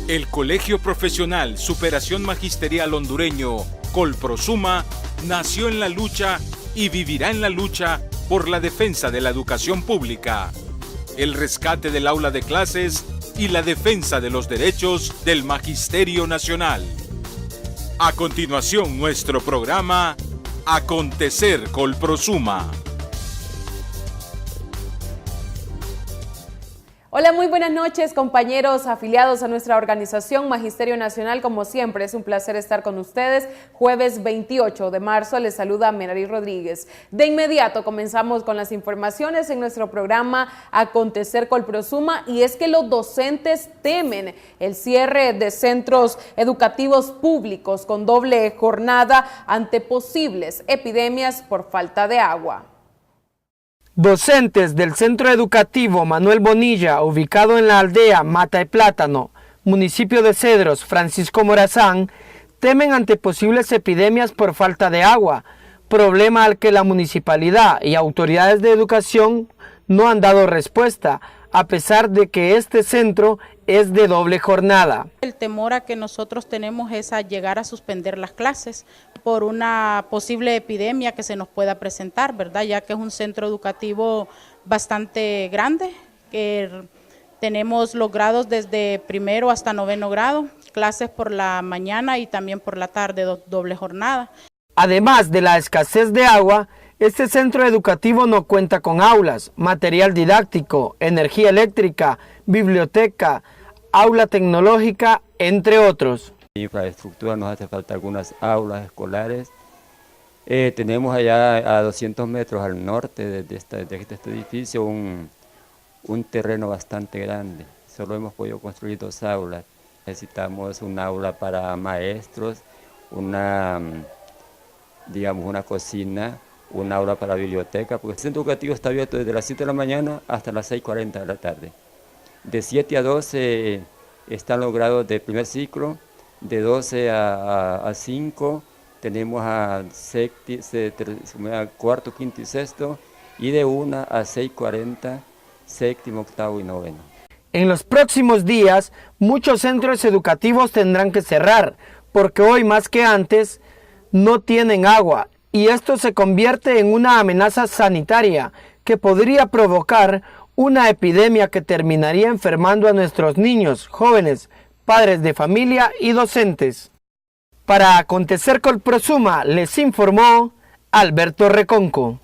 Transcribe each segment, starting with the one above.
El Colegio Profesional Superación Magisterial Hondureño, Colprosuma, nació en la lucha y vivirá en la lucha por la defensa de la educación pública, el rescate del aula de clases y la defensa de los derechos del Magisterio Nacional. A continuación, nuestro programa Acontecer Colprosuma. Hola, muy buenas noches, compañeros afiliados a nuestra organización Magisterio Nacional. Como siempre, es un placer estar con ustedes. Jueves 28 de marzo les saluda Merari Rodríguez. De inmediato comenzamos con las informaciones en nuestro programa Acontecer Colprosuma, y es que los docentes temen el cierre de centros educativos públicos con doble jornada ante posibles epidemias por falta de agua. Docentes del Centro Educativo Manuel Bonilla, ubicado en la aldea Mata de Plátano, municipio de Cedros, Francisco Morazán, temen ante posibles epidemias por falta de agua, problema al que la municipalidad y autoridades de educación no han dado respuesta, a pesar de que este centro es de doble jornada. El temor a que nosotros tenemos es a llegar a suspender las clases por una posible epidemia que se nos pueda presentar, ¿verdad? Ya que es un centro educativo bastante grande, que tenemos los grados desde primero hasta noveno grado, clases por la mañana y también por la tarde, doble jornada. Además de la escasez de agua, este centro educativo no cuenta con aulas, material didáctico, energía eléctrica, biblioteca, aula tecnológica, entre otros. Infraestructura, nos hace falta algunas aulas escolares. Tenemos allá a 200 metros al norte de este edificio un terreno bastante grande. Solo hemos podido construir 2 aulas. Necesitamos un aula para maestros, una cocina, un aula para biblioteca, porque el centro educativo está abierto desde las 7 de la mañana hasta las 6:40 de la tarde. De 7 a 12 están los grados de primer ciclo, de 12 a 5 tenemos a cuarto, quinto y sexto, y de 1 a 6:40, séptimo, octavo y noveno. En los próximos días, muchos centros educativos tendrán que cerrar, porque hoy más que antes no tienen agua, y esto se convierte en una amenaza sanitaria que podría provocar una epidemia que terminaría enfermando a nuestros niños, jóvenes, padres de familia y docentes. Para Acontecer Colprosuma les informó Alberto Reconco.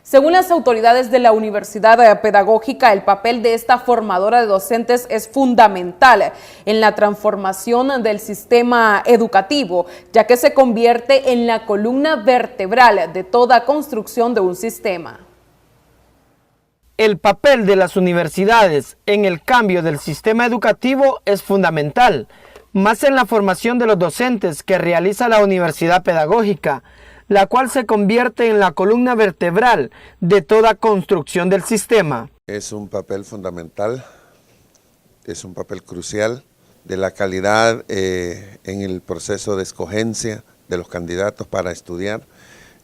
Según las autoridades de la Universidad Pedagógica, el papel de esta formadora de docentes es fundamental en la transformación del sistema educativo, ya que se convierte en la columna vertebral de toda construcción de un sistema. El papel de las universidades en el cambio del sistema educativo es fundamental, más en la formación de los docentes que realiza la Universidad Pedagógica, la cual se convierte en la columna vertebral de toda construcción del sistema. Es un papel fundamental, es un papel crucial de la calidad en el proceso de escogencia de los candidatos para estudiar,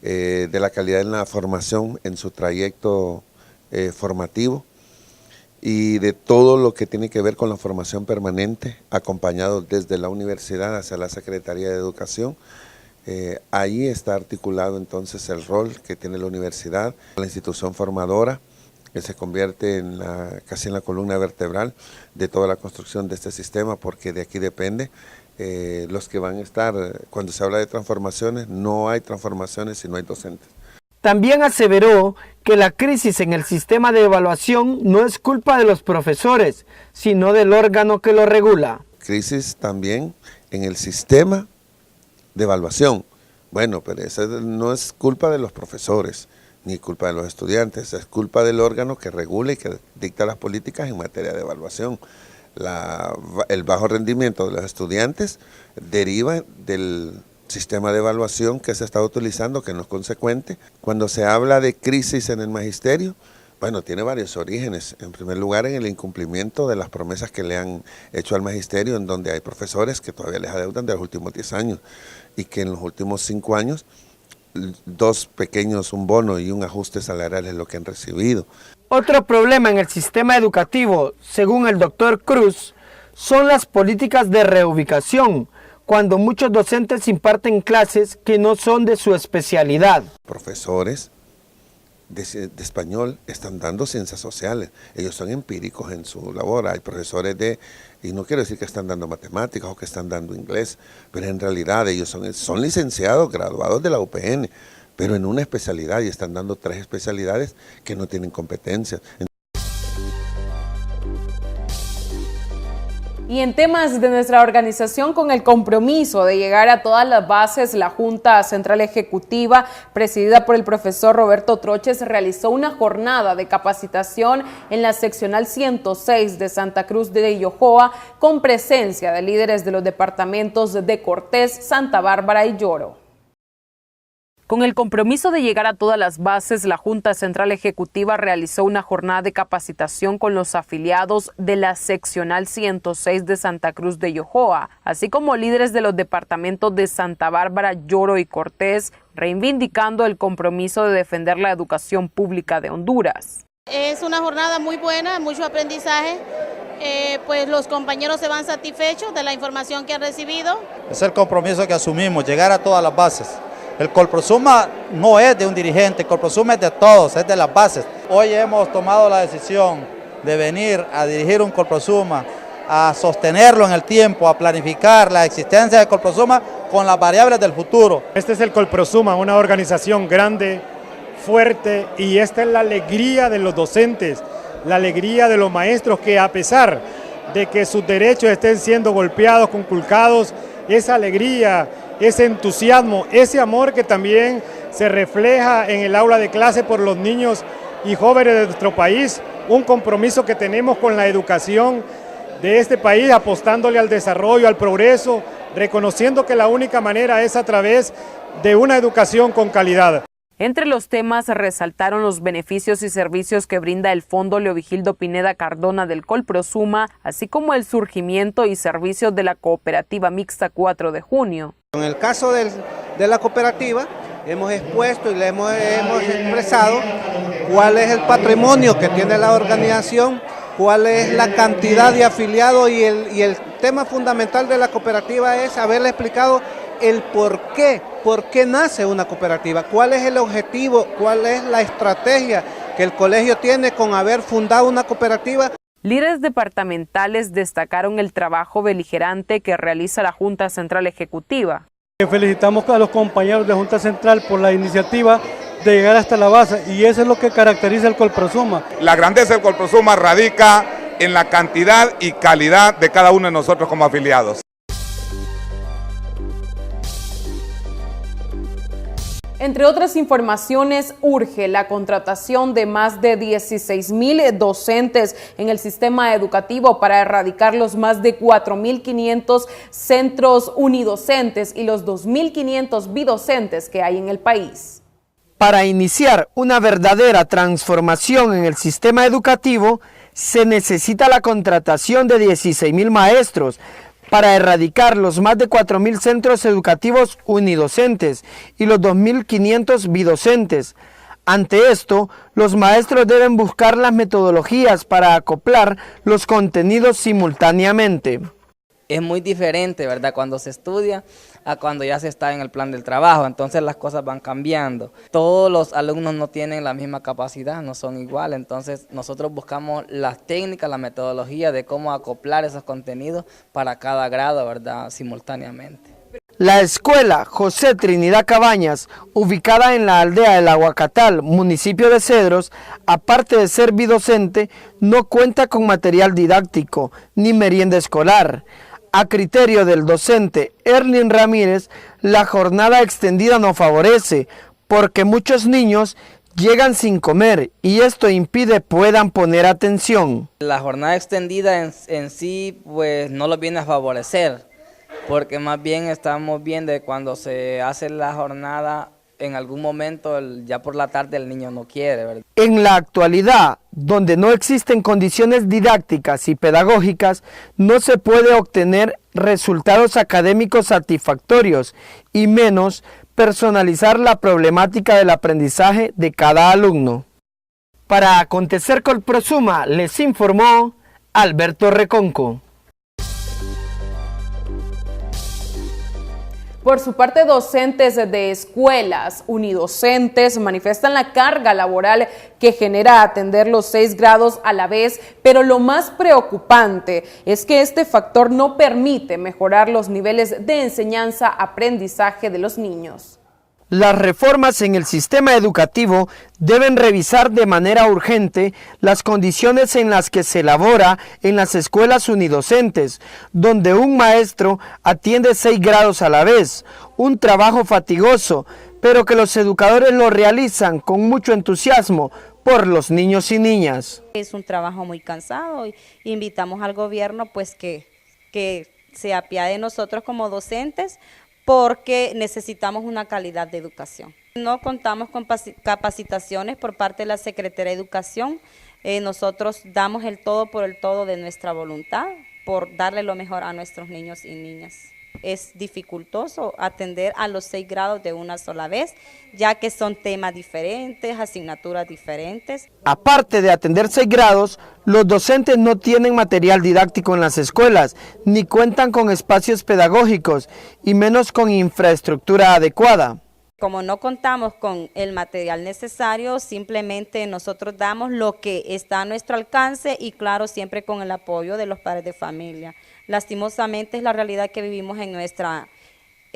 de la calidad en la formación en su trayecto formativo y de todo lo que tiene que ver con la formación permanente, acompañado desde la universidad hacia la Secretaría de Educación. Ahí está articulado entonces el rol que tiene la universidad, la institución formadora, que se convierte en casi en la columna vertebral de toda la construcción de este sistema, porque de aquí depende los que van a estar. Cuando se habla de transformaciones, no hay transformaciones si no hay docentes. También aseveró que la crisis en el sistema de evaluación no es culpa de los profesores, sino del órgano que lo regula. Crisis también en el sistema de evaluación. Bueno, pero esa no es culpa de los profesores, ni culpa de los estudiantes, es culpa del órgano que regula y que dicta las políticas en materia de evaluación. El bajo rendimiento de los estudiantes deriva del sistema de evaluación que se está utilizando, que no es consecuente. Cuando se habla de crisis en el magisterio, bueno, tiene varios orígenes. En primer lugar, en el incumplimiento de las promesas que le han hecho al magisterio, en donde hay profesores que todavía les adeudan de los últimos 10 años y que en los últimos 5 años, 2 pequeños, un bono y un ajuste salarial es lo que han recibido. Otro problema en el sistema educativo, según el doctor Cruz, son las políticas de reubicación, cuando muchos docentes imparten clases que no son de su especialidad. Profesores de español están dando ciencias sociales, ellos son empíricos en su labor, hay profesores y no quiero decir que están dando matemáticas o que están dando inglés, pero en realidad ellos son licenciados, graduados de la UPN, pero en una especialidad, y están dando 3 especialidades que no tienen competencias. Y en temas de nuestra organización, con el compromiso de llegar a todas las bases, la Junta Central Ejecutiva, presidida por el profesor Roberto Troches, realizó una jornada de capacitación en la seccional 106 de Santa Cruz de Yojoa, con presencia de líderes de los departamentos de Cortés, Santa Bárbara y Lloro. Con el compromiso de llegar a todas las bases, la Junta Central Ejecutiva realizó una jornada de capacitación con los afiliados de la seccional 106 de Santa Cruz de Yojoa, así como líderes de los departamentos de Santa Bárbara, Lloro y Cortés, reivindicando el compromiso de defender la educación pública de Honduras. Es una jornada muy buena, mucho aprendizaje, pues los compañeros se van satisfechos de la información que han recibido. Es el compromiso que asumimos, llegar a todas las bases. El Colprosuma no es de un dirigente, el Colprosuma es de todos, es de las bases. Hoy hemos tomado la decisión de venir a dirigir un Colprosuma, a sostenerlo en el tiempo, a planificar la existencia del Colprosuma con las variables del futuro. Este es el Colprosuma, una organización grande, fuerte, y esta es la alegría de los docentes, la alegría de los maestros, que a pesar de que sus derechos estén siendo golpeados, conculcados, esa alegría, ese entusiasmo, ese amor que también se refleja en el aula de clase por los niños y jóvenes de nuestro país, un compromiso que tenemos con la educación de este país, apostándole al desarrollo, al progreso, reconociendo que la única manera es a través de una educación con calidad. Entre los temas resaltaron los beneficios y servicios que brinda el Fondo Leovigildo Pineda Cardona del Colprosuma, así como el surgimiento y servicios de la Cooperativa Mixta 4 de Junio. En el caso de la cooperativa, hemos expuesto y le hemos expresado cuál es el patrimonio que tiene la organización, cuál es la cantidad de afiliados y el tema fundamental de la cooperativa es haberle explicado el por qué nace una cooperativa, cuál es el objetivo, cuál es la estrategia que el colegio tiene con haber fundado una cooperativa. Líderes departamentales destacaron el trabajo beligerante que realiza la Junta Central Ejecutiva. Felicitamos a los compañeros de Junta Central por la iniciativa de llegar hasta la base, y eso es lo que caracteriza el Colprosuma. La grandeza del Colprosuma radica en la cantidad y calidad de cada uno de nosotros como afiliados. Entre otras informaciones, urge la contratación de más de 16,000 docentes en el sistema educativo para erradicar los más de 4,500 centros unidocentes y los 2,500 bidocentes que hay en el país. Para iniciar una verdadera transformación en el sistema educativo, se necesita la contratación de 16,000 maestros, para erradicar los más de 4,000 centros educativos unidocentes y los 2,500 bidocentes. Ante esto, los maestros deben buscar las metodologías para acoplar los contenidos simultáneamente. Es muy diferente, ¿verdad?, cuando se estudia a cuando ya se está en el plan del trabajo, entonces las cosas van cambiando. Todos los alumnos no tienen la misma capacidad, no son iguales, entonces nosotros buscamos las técnicas, la metodología de cómo acoplar esos contenidos para cada grado, ¿verdad?, simultáneamente. La escuela José Trinidad Cabañas, ubicada en la aldea del Aguacatal, municipio de Cedros, aparte de ser bidocente, no cuenta con material didáctico ni merienda escolar. A criterio del docente Erlin Ramírez, la jornada extendida no favorece, porque muchos niños llegan sin comer y esto impide puedan poner atención. La jornada extendida en sí pues no los viene a favorecer, porque más bien estamos viendo que cuando se hace la jornada, en algún momento, ya por la tarde, el niño no quiere, ¿verdad? En la actualidad, donde no existen condiciones didácticas y pedagógicas, no se puede obtener resultados académicos satisfactorios y menos personalizar la problemática del aprendizaje de cada alumno. Para Acontecer Colprosuma les informó Alberto Reconco. Por su parte, docentes de escuelas unidocentes manifiestan la carga laboral que genera atender los 6 grados a la vez, pero lo más preocupante es que este factor no permite mejorar los niveles de enseñanza-aprendizaje de los niños. Las reformas en el sistema educativo deben revisar de manera urgente las condiciones en las que se elabora en las escuelas unidocentes, donde un maestro atiende 6 grados a la vez, un trabajo fatigoso, pero que los educadores lo realizan con mucho entusiasmo por los niños y niñas. Es un trabajo muy cansado y invitamos al gobierno pues que se apiade de nosotros como docentes, porque necesitamos una calidad de educación. No contamos con capacitaciones por parte de la Secretaría de Educación. Nosotros damos el todo por el todo de nuestra voluntad, por darle lo mejor a nuestros niños y niñas. Es dificultoso atender a los 6 grados de una sola vez, ya que son temas diferentes, asignaturas diferentes. Aparte de atender 6 grados, los docentes no tienen material didáctico en las escuelas, ni cuentan con espacios pedagógicos, y menos con infraestructura adecuada. Como no contamos con el material necesario, simplemente nosotros damos lo que está a nuestro alcance y claro, siempre con el apoyo de los padres de familia. Lastimosamente es la realidad que vivimos en nuestra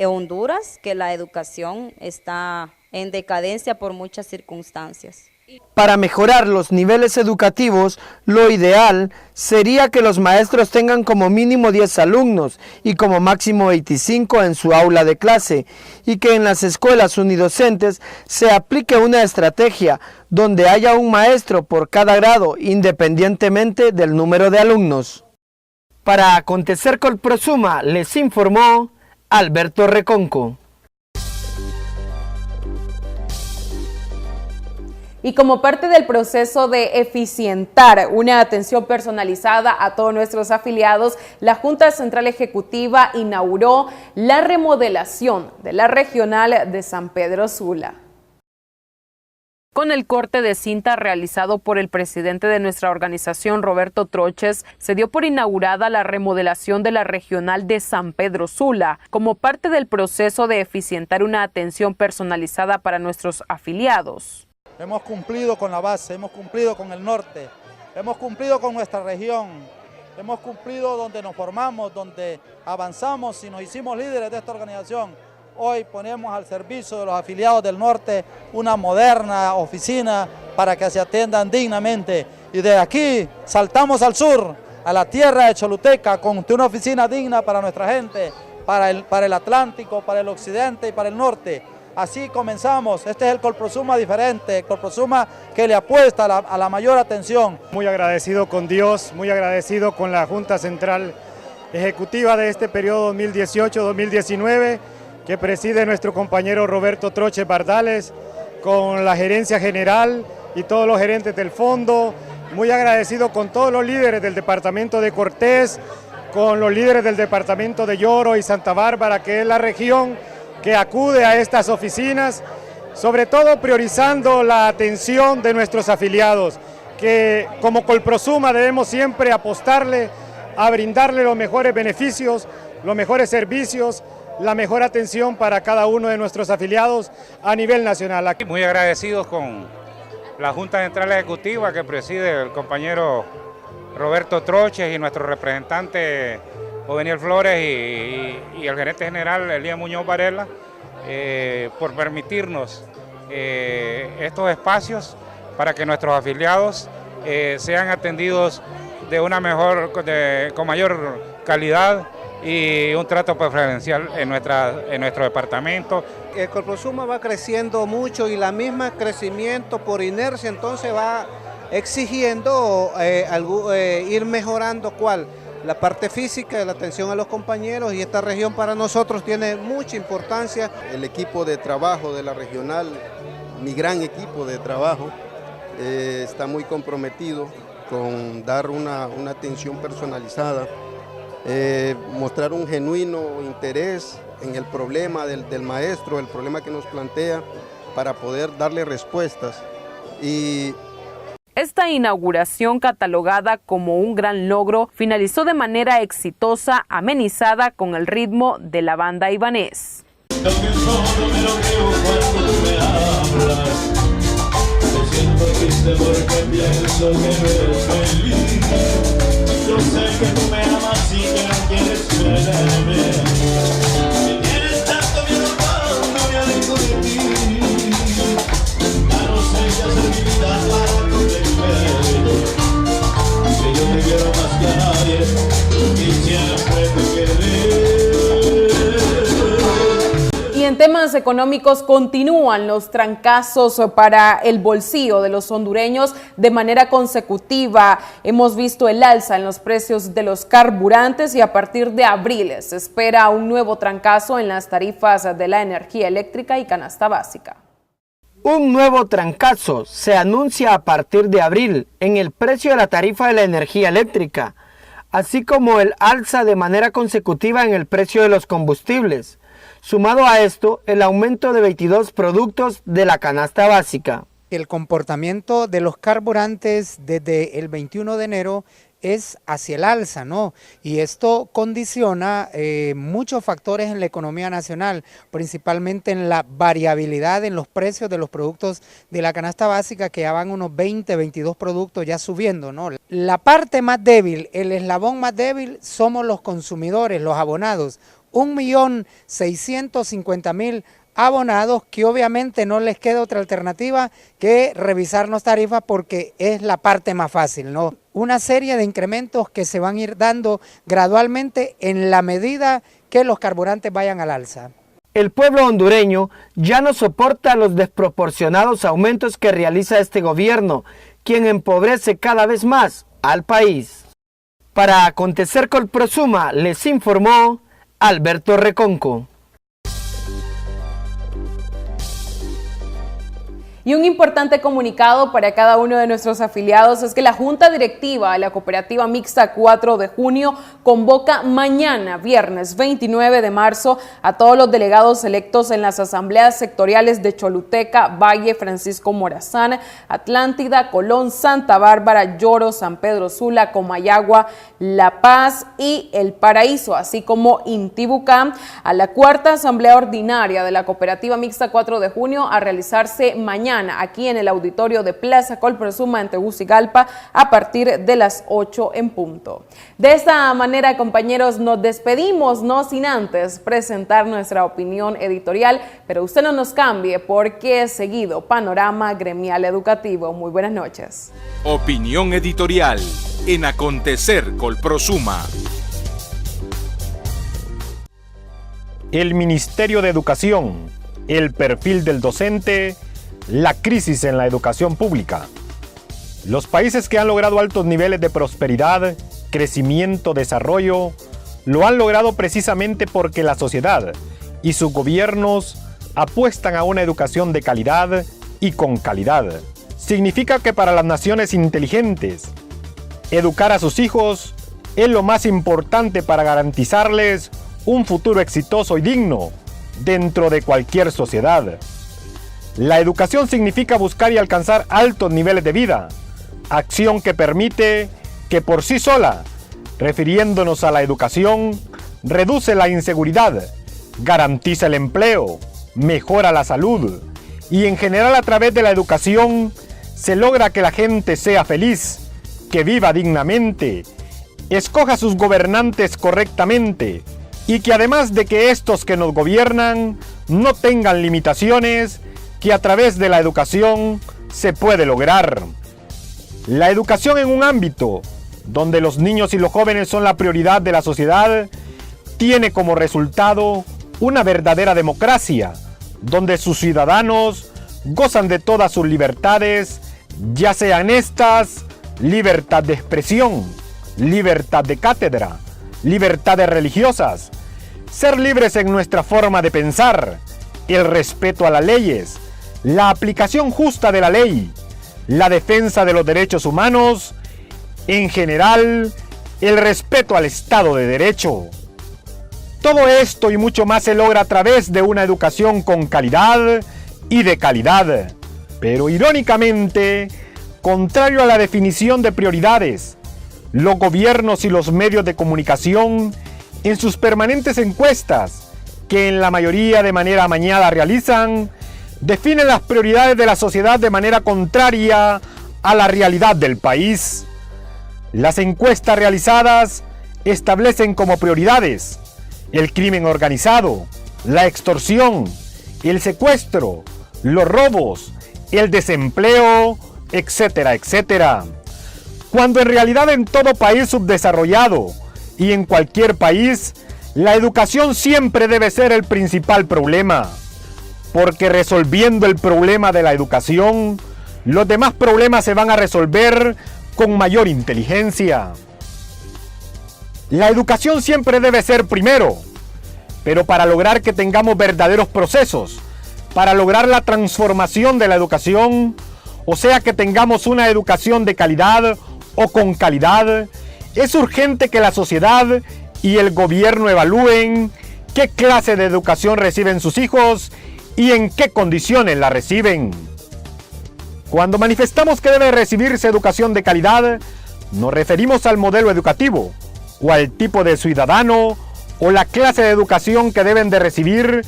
Honduras, que la educación está en decadencia por muchas circunstancias. Para mejorar los niveles educativos, lo ideal sería que los maestros tengan como mínimo 10 alumnos y como máximo 25 en su aula de clase, y que en las escuelas unidocentes se aplique una estrategia donde haya un maestro por cada grado, independientemente del número de alumnos. Para Acontecer Colprosuma les informó Alberto Reconco. Y como parte del proceso de eficientar una atención personalizada a todos nuestros afiliados, la Junta Central Ejecutiva inauguró la remodelación de la regional de San Pedro Sula. Con el corte de cinta realizado por el presidente de nuestra organización, Roberto Troches, se dio por inaugurada la remodelación de la regional de San Pedro Sula, como parte del proceso de eficientar una atención personalizada para nuestros afiliados. Hemos cumplido con la base, hemos cumplido con el norte, hemos cumplido con nuestra región, hemos cumplido donde nos formamos, donde avanzamos y nos hicimos líderes de esta organización. Hoy ponemos al servicio de los afiliados del norte una moderna oficina para que se atiendan dignamente. Y de aquí saltamos al sur, a la tierra de Choluteca, con una oficina digna para nuestra gente, para el Atlántico, para el occidente y para el norte. Así comenzamos. Este es el Colprosuma diferente, el Colprosuma que le apuesta a la mayor atención. Muy agradecido con Dios, muy agradecido con la Junta Central Ejecutiva de este periodo 2018-2019, que preside nuestro compañero Roberto Troches Bardales, con la gerencia general y todos los gerentes del fondo. Muy agradecido con todos los líderes del departamento de Cortés, con los líderes del departamento de Lloro y Santa Bárbara, que es la región que acude a estas oficinas, sobre todo priorizando la atención de nuestros afiliados, que como Colprosuma debemos siempre apostarle a brindarle los mejores beneficios, los mejores servicios, la mejor atención para cada uno de nuestros afiliados a nivel nacional. Muy agradecidos con la Junta Central Ejecutiva que preside el compañero Roberto Troches y nuestro representante Oveniel Flores y el gerente general Elías Muñoz Varela, por permitirnos estos espacios para que nuestros afiliados sean atendidos de con mayor calidad y un trato preferencial en nuestro departamento. El Colprosuma va creciendo mucho y la misma crecimiento por inercia entonces va exigiendo ir mejorando la parte física de la atención a los compañeros, y esta región para nosotros tiene mucha importancia. El equipo de trabajo de la regional, mi gran equipo de trabajo, está muy comprometido con dar una atención personalizada, mostrar un genuino interés en el problema del maestro, el problema que nos plantea, para poder darle respuestas. Y Esta inauguración, catalogada como un gran logro, finalizó de manera exitosa, amenizada con el ritmo de la banda Ibanez. Yo sé que tú me amas y que no quieres perderme. Me tienes tanto miedo cuando me alejo de ti. Ya no sé qué hacer mi vida para protegerte. Que yo te quiero más que a nadie y siempre te querré. Y en temas económicos continúan los trancazos para el bolsillo de los hondureños de manera consecutiva. Hemos visto el alza en los precios de los carburantes y a partir de abril se espera un nuevo trancazo en las tarifas de la energía eléctrica y canasta básica. Un nuevo trancazo se anuncia a partir de abril en el precio de la tarifa de la energía eléctrica, así como el alza de manera consecutiva en el precio de los combustibles. Sumado a esto, el aumento de 22 productos de la canasta básica. El comportamiento de los carburantes desde el 21 de enero es hacia el alza, ¿no? Y esto condiciona muchos factores en la economía nacional, principalmente en la variabilidad en los precios de los productos de la canasta básica, que ya van unos 20, 22 productos ya subiendo, ¿no? La parte más débil, el eslabón más débil, somos los consumidores, los abonados. 1.650.000 abonados que obviamente no les queda otra alternativa que revisarnos tarifas porque es la parte más fácil, ¿no? Una serie de incrementos que se van a ir dando gradualmente en la medida que los carburantes vayan al alza. El pueblo hondureño ya no soporta los desproporcionados aumentos que realiza este gobierno, quien empobrece cada vez más al país. Para Acontecer Colprosuma les informó Alberto Reconco. Y un importante comunicado para cada uno de nuestros afiliados es que la Junta Directiva de la Cooperativa Mixta 4 de junio convoca mañana, viernes 29 de marzo, a todos los delegados electos en las asambleas sectoriales de Choluteca, Valle, Francisco Morazán, Atlántida, Colón, Santa Bárbara, Lloro, San Pedro Sula, Comayagua, La Paz y El Paraíso, así como Intibucán, a la cuarta asamblea ordinaria de la Cooperativa Mixta 4 de junio a realizarse mañana aquí en el auditorio de Plaza Colprosuma en Tegucigalpa a partir de las 8 en punto. De esta manera, compañeros, nos despedimos, no sin antes presentar nuestra opinión editorial, pero usted no nos cambie porque seguido Panorama Gremial Educativo. Muy buenas noches. Opinión editorial en Acontecer Colprosuma. El Ministerio de Educación, el perfil del docente, la crisis en la educación pública. Los países que han logrado altos niveles de prosperidad, crecimiento, desarrollo, lo han logrado precisamente porque la sociedad y sus gobiernos apuestan a una educación de calidad y con calidad. Significa que para las naciones inteligentes, educar a sus hijos es lo más importante para garantizarles un futuro exitoso y digno dentro de cualquier sociedad. La educación significa buscar y alcanzar altos niveles de vida, acción que permite que por sí sola, refiriéndonos a la educación, reduce la inseguridad, garantiza el empleo, mejora la salud y en general a través de la educación se logra que la gente sea feliz, que viva dignamente, escoja sus gobernantes correctamente y que además de que estos que nos gobiernan no tengan limitaciones, que a través de la educación se puede lograr. La educación en un ámbito donde los niños y los jóvenes son la prioridad de la sociedad, tiene como resultado una verdadera democracia, donde sus ciudadanos gozan de todas sus libertades, ya sean estas libertad de expresión, libertad de cátedra, libertades religiosas, ser libres en nuestra forma de pensar, el respeto a las leyes, la aplicación justa de la ley, la defensa de los derechos humanos, en general, el respeto al Estado de Derecho. Todo esto y mucho más se logra a través de una educación con calidad y de calidad. Pero irónicamente, Contrario a la definición de prioridades, los gobiernos y los medios de comunicación, en sus permanentes encuestas, que en la mayoría de manera amañada realizan, definen las prioridades de la sociedad de manera contraria a la realidad del país. Las encuestas realizadas establecen como prioridades el crimen organizado, la extorsión, el secuestro, los robos, el desempleo, etcétera, etcétera. Cuando en realidad en todo país subdesarrollado y en cualquier país, la educación siempre debe ser el principal problema, porque resolviendo el problema de la educación, los demás problemas se van a resolver con mayor inteligencia. La educación siempre debe ser primero, pero para lograr que tengamos verdaderos procesos, para lograr la transformación de la educación, o sea que tengamos una educación de calidad o con calidad, es urgente que la sociedad y el gobierno evalúen qué clase de educación reciben sus hijos y en qué condiciones la reciben. Cuando manifestamos que debe recibirse educación de calidad, nos referimos al modelo educativo o al tipo de ciudadano o la clase de educación que deben de recibir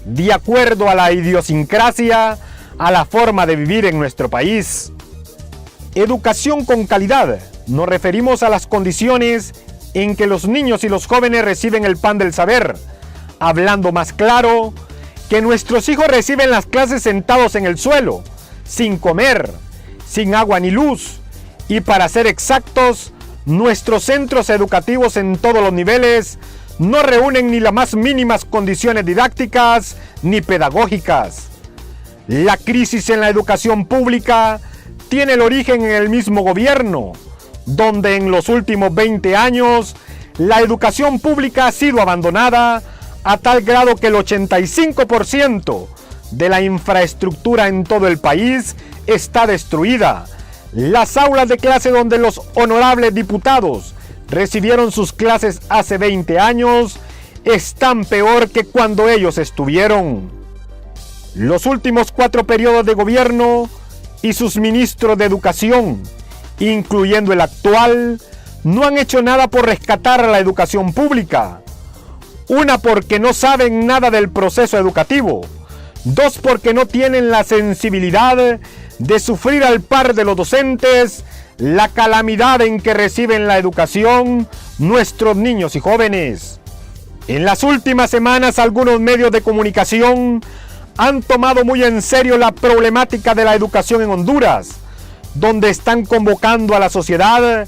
de acuerdo a la idiosincrasia, a la forma de vivir en nuestro país. Educación con calidad, nos referimos a las condiciones en que los niños y los jóvenes reciben el pan del saber, hablando más claro, que nuestros hijos reciben las clases sentados en el suelo, sin comer, sin agua ni luz, y para ser exactos, nuestros centros educativos en todos los niveles no reúnen ni las más mínimas condiciones didácticas ni pedagógicas. La crisis en la educación pública tiene el origen en el mismo gobierno, donde en los últimos 20 años la educación pública ha sido abandonada a tal grado que el 85% de la infraestructura en todo el país está destruida. Las aulas de clase donde los honorables diputados recibieron sus clases hace 20 años están peor que cuando ellos estuvieron. Los últimos 4 periodos de gobierno y sus ministros de educación, incluyendo el actual, no han hecho nada por rescatar a la educación pública. Una, porque no saben nada del proceso educativo. 2, porque no tienen la sensibilidad de sufrir al par de los docentes la calamidad en que reciben la educación nuestros niños y jóvenes. En las últimas semanas, algunos medios de comunicación han tomado muy en serio la problemática de la educación en Honduras, donde están convocando a la sociedad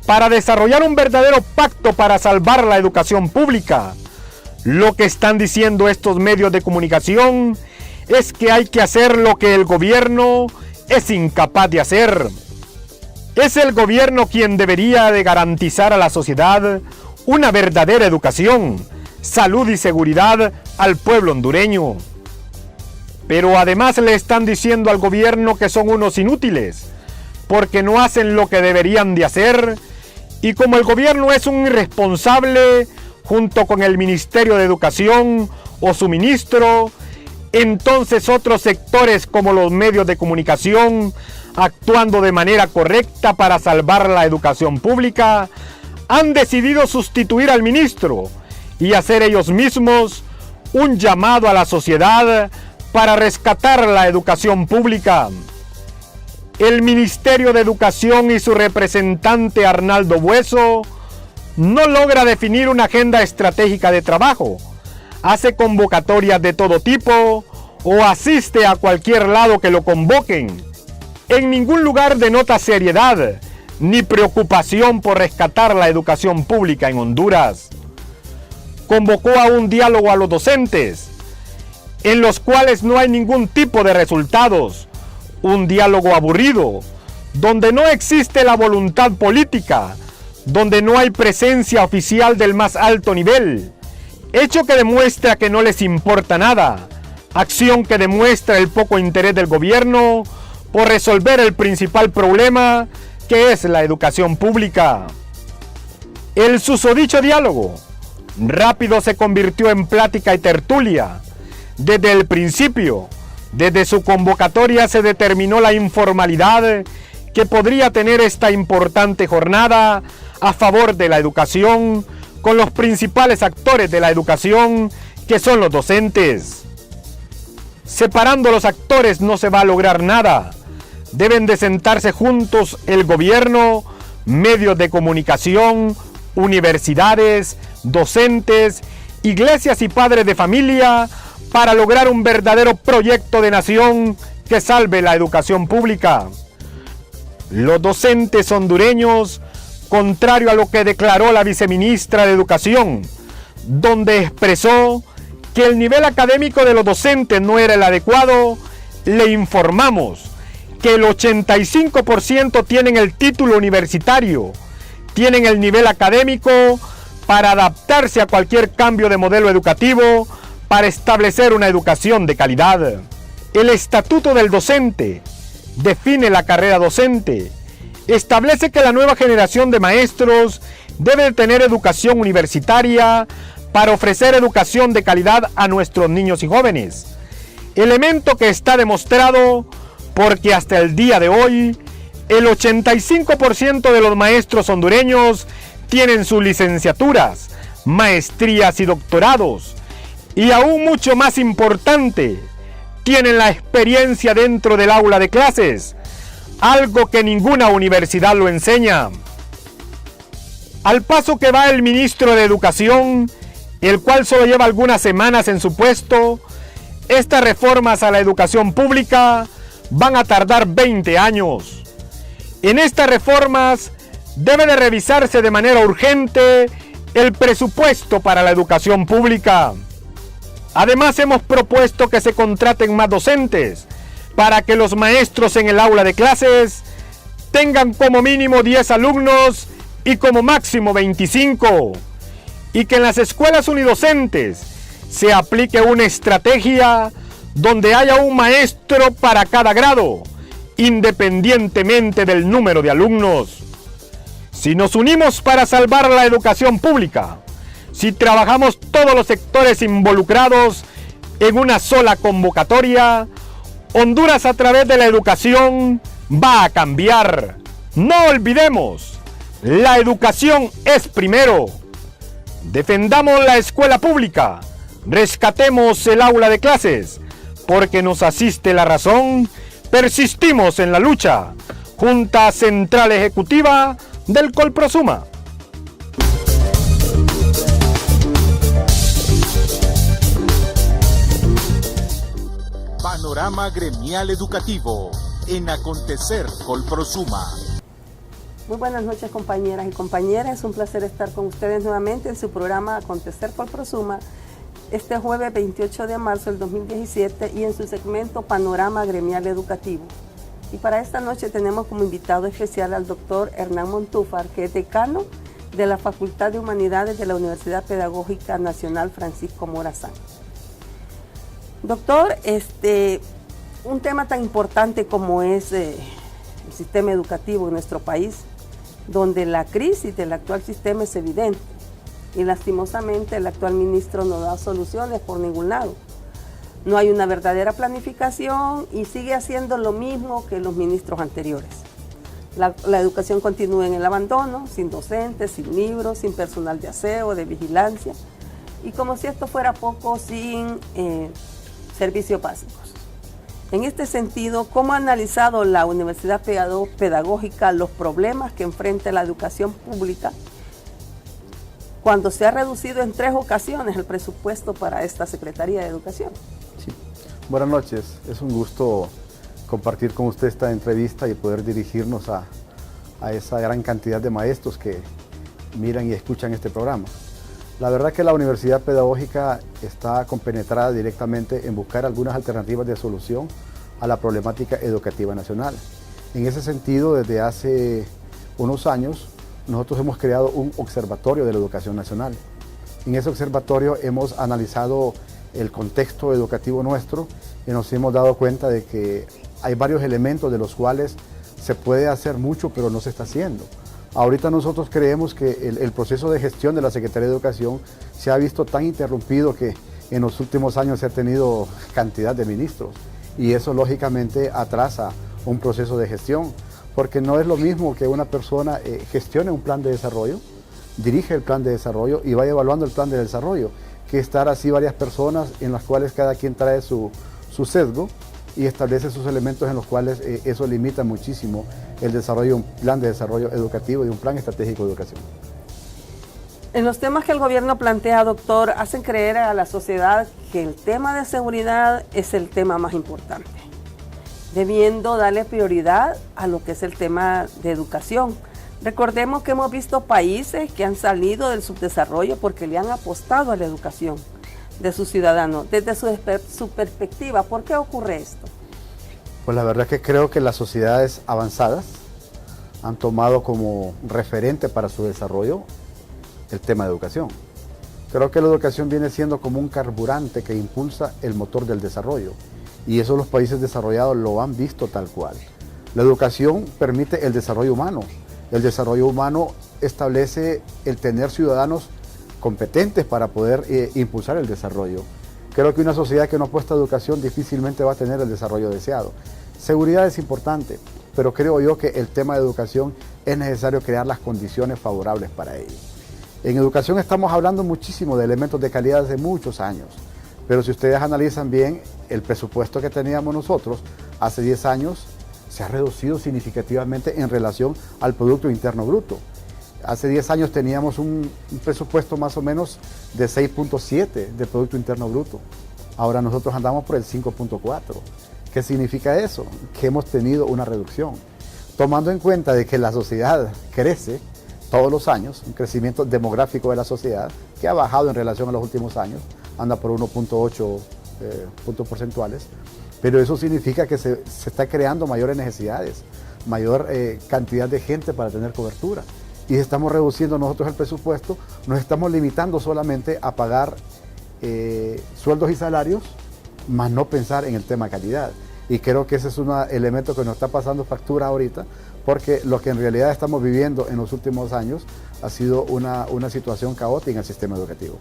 para desarrollar un verdadero pacto para salvar la educación pública. Lo que están diciendo estos medios de comunicación es que hay que hacer lo que el gobierno es incapaz de hacer. Es el gobierno quien debería de garantizar a la sociedad una verdadera educación, salud y seguridad al pueblo hondureño. Pero además le están diciendo al gobierno que son unos inútiles, porque no hacen lo que deberían de hacer, y como el gobierno es un irresponsable, junto con el Ministerio de Educación o su ministro, entonces otros sectores como los medios de comunicación, actuando de manera correcta para salvar la educación pública, han decidido sustituir al ministro y hacer ellos mismos un llamado a la sociedad para rescatar la educación pública. El Ministerio de Educación y su representante Arnaldo Bueso no logra definir una agenda estratégica de trabajo, hace convocatorias de todo tipo o asiste a cualquier lado que lo convoquen. En ningún lugar denota seriedad ni preocupación por rescatar la educación pública en Honduras. Convocó a un diálogo a los docentes, en los cuales no hay ningún tipo de resultados, un diálogo aburrido, donde no existe la voluntad política, donde no hay presencia oficial del más alto nivel, hecho que demuestra que no les importa nada, acción que demuestra el poco interés del gobierno por resolver el principal problema, que es la educación pública. El susodicho diálogo rápido se convirtió en plática y tertulia. Desde el principio, desde su convocatoria se determinó la informalidad que podría tener esta importante jornada a favor de la educación con los principales actores de la educación, que son los docentes. Separando los actores no se va a lograr nada. Deben de sentarse juntos el gobierno, medios de comunicación, universidades, docentes, iglesias y padres de familia para lograr un verdadero proyecto de nación que salve la educación pública. Los docentes hondureños, contrario a lo que declaró la viceministra de Educación, donde expresó que el nivel académico de los docentes no era el adecuado, le informamos que el 85% tienen el título universitario, tienen el nivel académico para adaptarse a cualquier cambio de modelo educativo, para establecer una educación de calidad. El Estatuto del Docente define la carrera docente, establece que la nueva generación de maestros debe tener educación universitaria para ofrecer educación de calidad a nuestros niños y jóvenes. Elemento que está demostrado porque hasta el día de hoy el 85% de los maestros hondureños tienen sus licenciaturas, maestrías y doctorados. Y aún mucho más importante, tienen la experiencia dentro del aula de clases, algo que ninguna universidad lo enseña. Al paso que va el ministro de Educación, el cual solo lleva algunas semanas en su puesto, estas reformas a la educación pública van a tardar 20 años. En estas reformas debe de revisarse de manera urgente el presupuesto para la educación pública. Además, hemos propuesto que se contraten más docentes para que los maestros en el aula de clases tengan como mínimo 10 alumnos y como máximo 25. Y que en las escuelas unidocentes se aplique una estrategia donde haya un maestro para cada grado, independientemente del número de alumnos. Si nos unimos para salvar la educación pública, si trabajamos todos los sectores involucrados en una sola convocatoria, Honduras a través de la educación va a cambiar. No olvidemos, la educación es primero. Defendamos la escuela pública, rescatemos el aula de clases, porque nos asiste la razón, persistimos en la lucha. Junta Central Ejecutiva del Colprosuma. Panorama Gremial Educativo en Acontecer Colprosuma. Muy buenas noches, compañeras y compañeros. Es un placer estar con ustedes nuevamente en su programa Acontecer Colprosuma este jueves 28 de marzo del 2017 y en su segmento Panorama Gremial Educativo. Y para esta noche tenemos como invitado especial al doctor Hernán Montúfar, que es decano de la Facultad de Humanidades de la Universidad Pedagógica Nacional Francisco Morazán. Doctor, un tema tan importante como es el sistema educativo en nuestro país, donde la crisis del actual sistema es evidente y lastimosamente el actual ministro no da soluciones por ningún lado. No hay una verdadera planificación y sigue haciendo lo mismo que los ministros anteriores. La educación continúa en el abandono, sin docentes, sin libros, sin personal de aseo, de vigilancia y como si esto fuera poco, sin servicios básicos. En este sentido, ¿cómo ha analizado la Universidad Pedagógica los problemas que enfrenta la educación pública cuando se ha reducido en 3 ocasiones el presupuesto para esta Secretaría de Educación? Sí. Buenas noches, es un gusto compartir con usted esta entrevista y poder dirigirnos a esa gran cantidad de maestros que miran y escuchan este programa. La verdad que la Universidad Pedagógica está compenetrada directamente en buscar algunas alternativas de solución a la problemática educativa nacional. En ese sentido, desde hace unos años, nosotros hemos creado un observatorio de la educación nacional. En ese observatorio hemos analizado el contexto educativo nuestro y nos hemos dado cuenta de que hay varios elementos de los cuales se puede hacer mucho, pero no se está haciendo. Ahorita nosotros creemos que el proceso de gestión de la Secretaría de Educación se ha visto tan interrumpido que en los últimos años se ha tenido cantidad de ministros y eso lógicamente atrasa un proceso de gestión. porque no es lo mismo que una persona gestione un plan de desarrollo, dirige el plan de desarrollo y vaya evaluando el plan de desarrollo, que estar así varias personas en las cuales cada quien trae su sesgo y establece sus elementos en los cuales eso limita muchísimo el desarrollo de un plan de desarrollo educativo y un plan estratégico de educación. En los temas que el gobierno plantea, doctor, hacen creer a la sociedad que el tema de seguridad es el tema más importante, debiendo darle prioridad a lo que es el tema de educación. Recordemos que hemos visto países que han salido del subdesarrollo porque le han apostado a la educación de sus ciudadanos. Desde su perspectiva, ¿por qué ocurre esto? Pues la verdad es que creo que las sociedades avanzadas han tomado como referente para su desarrollo el tema de educación. Creo que la educación viene siendo como un carburante que impulsa el motor del desarrollo, y eso los países desarrollados lo han visto tal cual. La educación permite el desarrollo humano. El desarrollo humano establece el tener ciudadanos competentes para poder impulsar el desarrollo. Creo que una sociedad que no apuesta a educación difícilmente va a tener el desarrollo deseado. Seguridad es importante, pero creo yo que el tema de educación es necesario crear las condiciones favorables para ello. En educación estamos hablando muchísimo de elementos de calidad desde muchos años, pero si ustedes analizan bien, el presupuesto que teníamos nosotros hace 10 años se ha reducido significativamente en relación al Producto Interno Bruto. Hace 10 años teníamos un presupuesto más o menos de 6.7 del Producto Interno Bruto. Ahora nosotros andamos por el 5.4. ¿Qué significa eso? Que hemos tenido una reducción. Tomando en cuenta de que la sociedad crece todos los años, un crecimiento demográfico de la sociedad que ha bajado en relación a los últimos años, anda por 1.8 puntos porcentuales, pero eso significa que se está creando mayores necesidades, mayor cantidad de gente para tener cobertura. Y estamos reduciendo nosotros el presupuesto, nos estamos limitando solamente a pagar sueldos y salarios, más no pensar en el tema calidad. Y creo que ese es un elemento que nos está pasando factura ahorita, porque lo que en realidad estamos viviendo en los últimos años ha sido una situación caótica en el sistema educativo.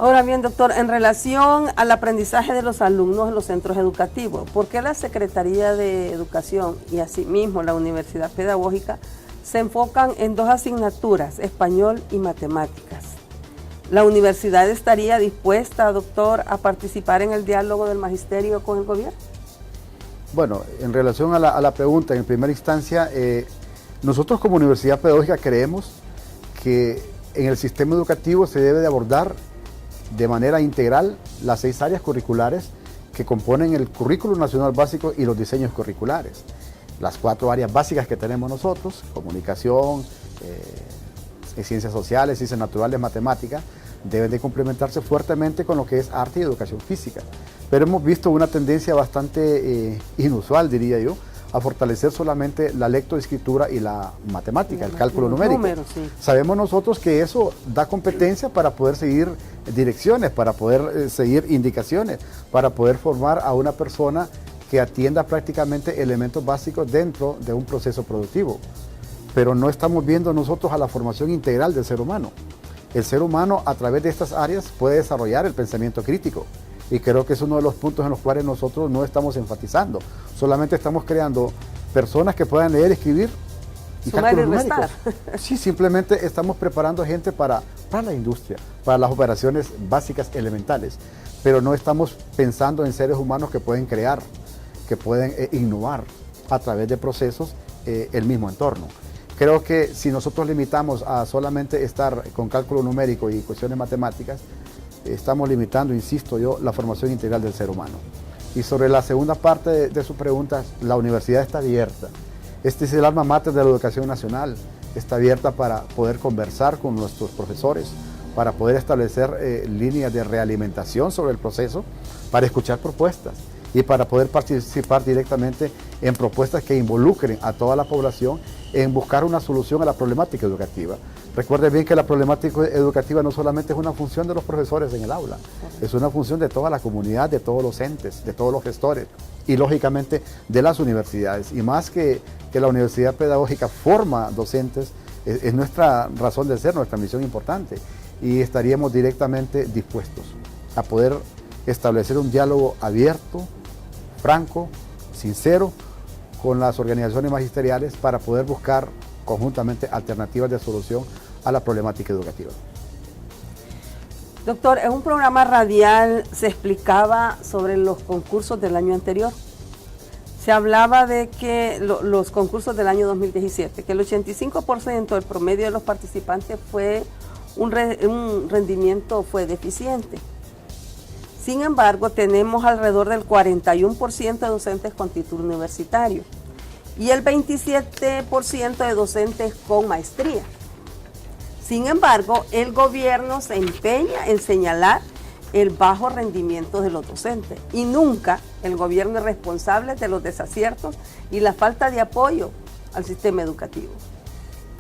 Ahora bien, doctor, en relación al aprendizaje de los alumnos en los centros educativos, ¿por qué la Secretaría de Educación y asimismo la Universidad Pedagógica se enfocan en dos asignaturas, español y matemáticas? ¿La universidad estaría dispuesta, doctor, a participar en el diálogo del magisterio con el gobierno? Bueno, en relación a la pregunta, en primera instancia, nosotros como Universidad Pedagógica creemos que en el sistema educativo se debe de abordar de manera integral las 6 áreas curriculares que componen el currículo nacional básico y los diseños curriculares. Las 4 áreas básicas que tenemos nosotros, comunicación, ciencias sociales, ciencias naturales, matemáticas, deben de complementarse fuertemente con lo que es arte y educación física. Pero hemos visto una tendencia bastante inusual, diría yo, a fortalecer solamente la lectoescritura y la matemática, el cálculo numérico. Sí. Sabemos nosotros que eso da competencia para poder seguir direcciones, para poder seguir indicaciones, para poder formar a una persona que atienda prácticamente elementos básicos dentro de un proceso productivo. Pero no estamos viendo nosotros a la formación integral del ser humano. El ser humano a través de estas áreas puede desarrollar el pensamiento crítico. Y creo que es uno de los puntos en los cuales nosotros no estamos enfatizando. Solamente estamos creando personas que puedan leer, escribir y cálculos numéricos. Sí, simplemente estamos preparando gente para la industria, para las operaciones básicas elementales. Pero no estamos pensando en seres humanos que pueden crear, que pueden innovar a través de procesos el mismo entorno. Creo que si nosotros limitamos a solamente estar con cálculo numérico y cuestiones matemáticas, estamos limitando, insisto yo, la formación integral del ser humano. Y sobre la segunda parte de su pregunta, la universidad está abierta. Este es el alma mater de la educación nacional. Está abierta para poder conversar con nuestros profesores, para poder establecer líneas de realimentación sobre el proceso, para escuchar propuestas y para poder participar directamente en propuestas que involucren a toda la población en buscar una solución a la problemática educativa. Recuerden bien que la problemática educativa no solamente es una función de los profesores en el aula, es una función de toda la comunidad, de todos los entes, de todos los gestores y lógicamente de las universidades. Y más que la Universidad Pedagógica forma docentes, es nuestra razón de ser, nuestra misión importante, y estaríamos directamente dispuestos a poder establecer un diálogo abierto, franco, sincero, con las organizaciones magisteriales para poder buscar conjuntamente alternativas de solución a la problemática educativa. Doctor, en un programa radial se explicaba sobre los concursos del año anterior. Se hablaba de que los concursos del año 2017, que el 85% del promedio de los participantes fue un rendimiento fue deficiente. Sin embargo, tenemos alrededor del 41% de docentes con título universitario y el 27% de docentes con maestría. Sin embargo, el gobierno se empeña en señalar el bajo rendimiento de los docentes y nunca el gobierno es responsable de los desaciertos y la falta de apoyo al sistema educativo.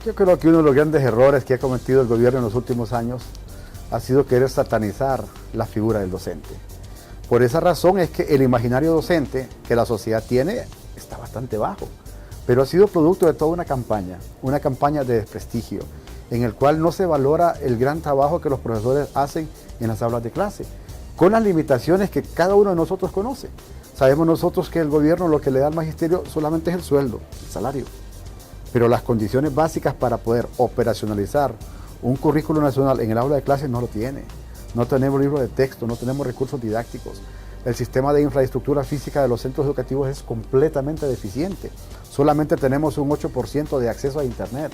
Yo creo que uno de los grandes errores que ha cometido el gobierno en los últimos años ha sido querer satanizar la figura del docente. Por esa razón es que el imaginario docente que la sociedad tiene está bastante bajo, pero ha sido producto de toda una campaña de desprestigio, en el cual no se valora el gran trabajo que los profesores hacen en las aulas de clase, con las limitaciones que cada uno de nosotros conoce. Sabemos nosotros que el gobierno lo que le da al magisterio solamente es el sueldo, el salario, pero las condiciones básicas para poder operacionalizar un currículo nacional en el aula de clases no lo tiene. No tenemos libros de texto, no tenemos recursos didácticos. El sistema de infraestructura física de los centros educativos es completamente deficiente. Solamente tenemos un 8% de acceso a internet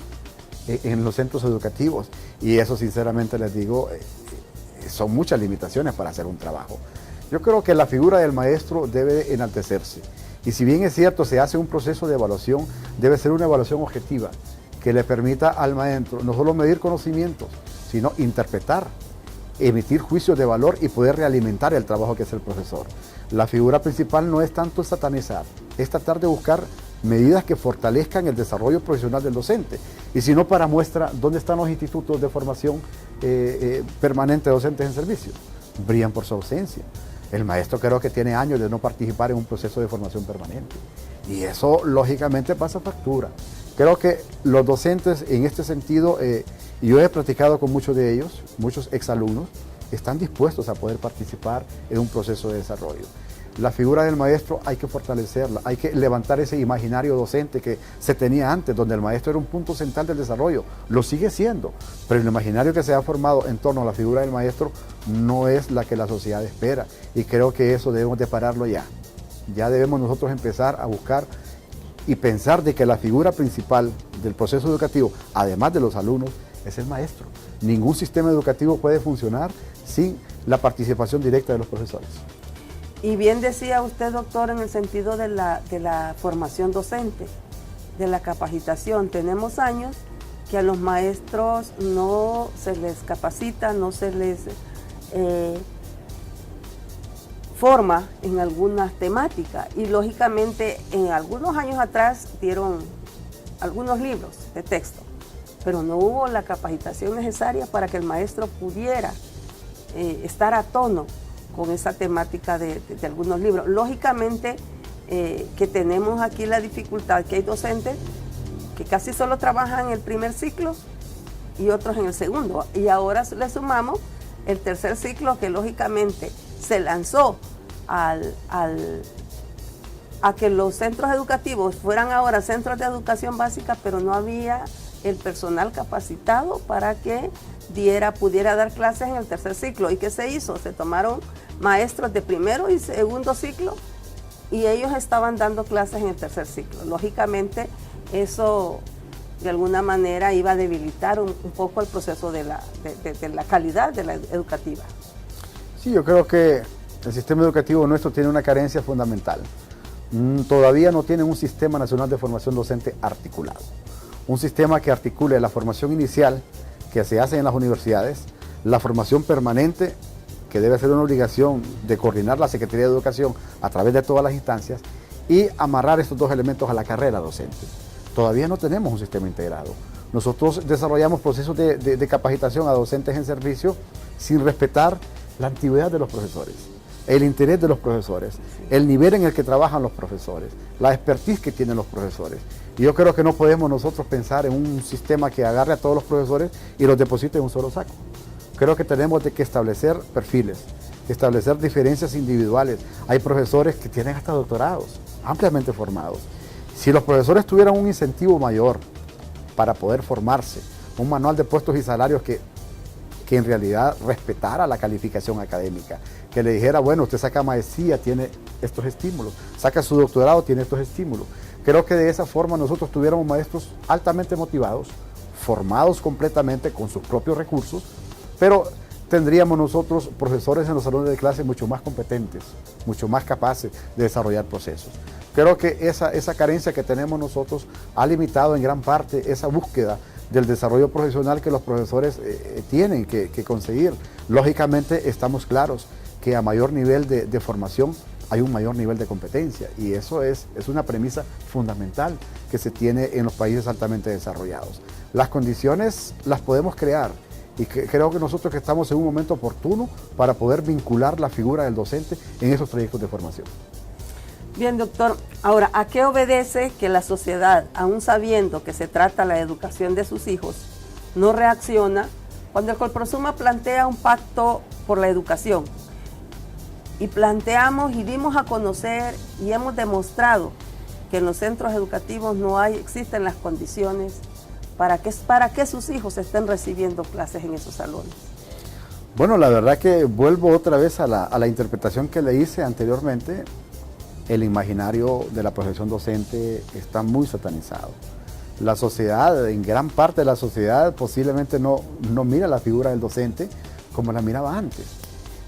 en los centros educativos y eso, sinceramente les digo, son muchas limitaciones para hacer un trabajo. Yo creo que la figura del maestro debe enaltecerse y si bien es cierto se hace un proceso de evaluación, debe ser una evaluación objetiva que le permita al maestro no solo medir conocimientos, sino interpretar, emitir juicios de valor y poder realimentar el trabajo que hace el profesor. La figura principal no es tanto satanizar, es tratar de buscar medidas que fortalezcan el desarrollo profesional del docente. Y si no, para muestra, ¿dónde están los institutos de formación permanente de docentes en servicio? Brillan por su ausencia. El maestro creo que tiene años de no participar en un proceso de formación permanente. Y eso, lógicamente, pasa factura. Creo que los docentes, en este sentido, y yo he platicado con muchos de ellos, muchos exalumnos, están dispuestos a poder participar en un proceso de desarrollo. La figura del maestro hay que fortalecerla, hay que levantar ese imaginario docente que se tenía antes, donde el maestro era un punto central del desarrollo, lo sigue siendo, pero el imaginario que se ha formado en torno a la figura del maestro no es la que la sociedad espera y creo que eso debemos de pararlo ya. Ya debemos nosotros empezar a buscar y pensar de que la figura principal del proceso educativo, además de los alumnos, es el maestro. Ningún sistema educativo puede funcionar sin la participación directa de los profesores. Y bien decía usted, doctor, en el sentido de la formación docente, de la capacitación. Tenemos años que a los maestros no se les capacita, no se les forma en algunas temáticas. Y lógicamente en algunos años atrás dieron algunos libros de texto, pero no hubo la capacitación necesaria para que el maestro pudiera estar a tono con esa temática de algunos libros. Lógicamente que tenemos aquí la dificultad que hay docentes que casi solo trabajan en el primer ciclo y otros en el segundo. Y ahora le sumamos el tercer ciclo que lógicamente se lanzó a que los centros educativos fueran ahora centros de educación básica, pero no había el personal capacitado para que pudiera dar clases en el tercer ciclo. ¿Y qué se hizo? Se tomaron maestros de primero y segundo ciclo y ellos estaban dando clases en el tercer ciclo. Lógicamente eso de alguna manera iba a debilitar un poco el proceso de la calidad de la educativa. Sí, yo creo que el sistema educativo nuestro tiene una carencia fundamental. Todavía no tiene un sistema nacional de formación docente articulado. Un sistema que articule la formación inicial que se hace en las universidades, la formación permanente, que debe ser una obligación de coordinar la Secretaría de Educación a través de todas las instancias, y amarrar estos dos elementos a la carrera docente. Todavía no tenemos un sistema integrado. Nosotros desarrollamos procesos de capacitación a docentes en servicio sin respetar la antigüedad de los profesores, el interés de los profesores, el nivel en el que trabajan los profesores, la expertise que tienen los profesores. Y yo creo que no podemos nosotros pensar en un sistema que agarre a todos los profesores y los deposite en un solo saco. Creo que tenemos que establecer perfiles, establecer diferencias individuales. Hay profesores que tienen hasta doctorados, ampliamente formados. Si los profesores tuvieran un incentivo mayor para poder formarse, un manual de puestos y salarios que en realidad respetara la calificación académica, que le dijera, bueno, usted saca maestría, tiene estos estímulos, saca su doctorado, tiene estos estímulos. Creo que de esa forma nosotros tuviéramos maestros altamente motivados, formados completamente con sus propios recursos, pero tendríamos nosotros profesores en los salones de clase mucho más competentes, mucho más capaces de desarrollar procesos. Creo que esa carencia que tenemos nosotros ha limitado en gran parte esa búsqueda del desarrollo profesional que los profesores tienen que conseguir. Lógicamente estamos claros que a mayor nivel de formación hay un mayor nivel de competencia, y eso es una premisa fundamental que se tiene en los países altamente desarrollados. Las condiciones las podemos crear, y creo que nosotros que estamos en un momento oportuno para poder vincular la figura del docente en esos trayectos de formación. Bien, doctor. Ahora, ¿a qué obedece que la sociedad, aún sabiendo que se trata la educación de sus hijos, no reacciona cuando el Colprosuma plantea un pacto por la educación? Y planteamos y dimos a conocer y hemos demostrado que en los centros educativos no existen las condiciones para que sus hijos estén recibiendo clases en esos salones. Bueno, la verdad que vuelvo otra vez a la interpretación que le hice anteriormente. El imaginario de la profesión docente está muy satanizado. La sociedad, en gran parte de la sociedad, posiblemente no mira la figura del docente como la miraba antes.